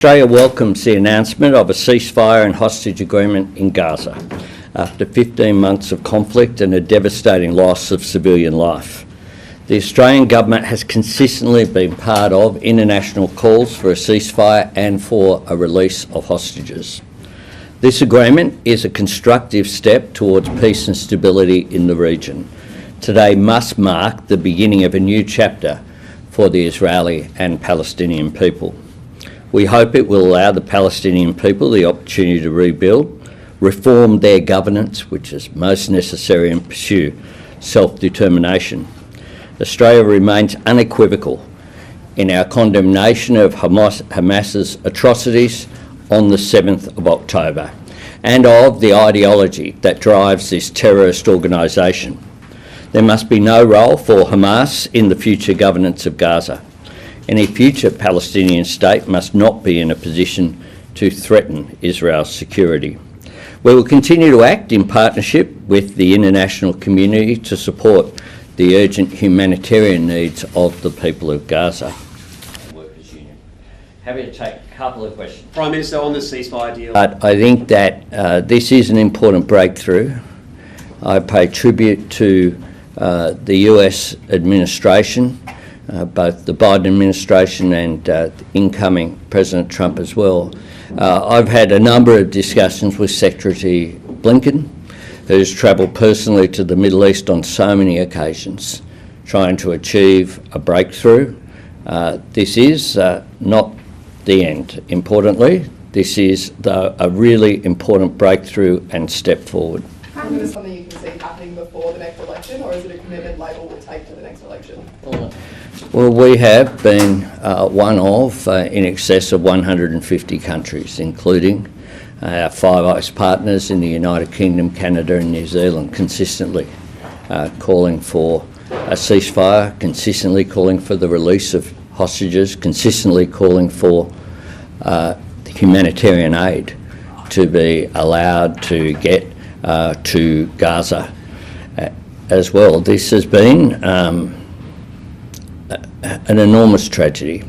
Australia welcomes the announcement of a ceasefire and hostage agreement in Gaza after 15 months of conflict and a devastating loss of civilian life. The Australian government has consistently been part of international calls for a ceasefire and for a release of hostages. This agreement is a constructive step towards peace and stability in the region. Today must mark the beginning of a new chapter for the Israeli and Palestinian people. We hope it will allow the Palestinian people the opportunity to rebuild, reform their governance, which is most necessary, and pursue self-determination. Australia remains unequivocal in our condemnation of Hamas's atrocities on the 7th of October and of the ideology that drives this terrorist organisation. There must be no role for Hamas in the future governance of Gaza. Any future Palestinian state must not be in a position to threaten Israel's security. We will continue to act in partnership with the international community to support the urgent humanitarian needs of the people of Gaza. Workers' Union. Happy to take a couple of questions. Prime Minister, on the ceasefire deal. But I think that this is an important breakthrough. I pay tribute to the US administration, both the Biden administration and incoming President Trump as well. I've had a number of discussions with Secretary Blinken, who's travelled personally to the Middle East on so many occasions, trying to achieve a breakthrough. This is not the end, importantly. This is a really important breakthrough and step forward. Is this something you can see happening before the next election, or is it a commitment Labor will take to the next election? Well, we have been one of in excess of 150 countries, including our Five Eyes partners in the United Kingdom, Canada and New Zealand, consistently calling for a ceasefire, consistently calling for the release of hostages, consistently calling for humanitarian aid to be allowed to get to Gaza as well. This has been an enormous tragedy.